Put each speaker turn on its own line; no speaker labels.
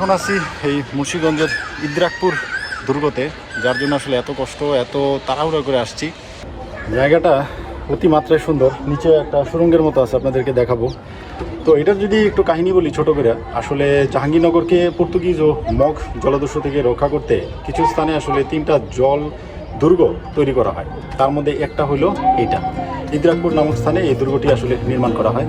এখন আছি এই মুন্সিগঞ্জের ইদ্রাকপুর দুর্গতে, যার জন্য আসলে এত কষ্ট, এত তাড়াহুড়া করে আসছি। জায়গাটা অতিমাত্রায় সুন্দর, নিচে একটা সুড়ঙ্গের মতো আছে, আপনাদেরকে দেখাবো। তো এটার যদি একটু কাহিনী বলি ছোট করে, আসলে জাহাঙ্গীরনগরকে পর্তুগিজ ও মগ জলদস্যু থেকে রক্ষা করতে কিছু স্থানে আসলে 3টা জল দুর্গ তৈরি করা হয়। তার মধ্যে একটা হলো এইটা, ইদ্রাকপুর নামক স্থানে এই দুর্গটি আসলে নির্মাণ করা হয়।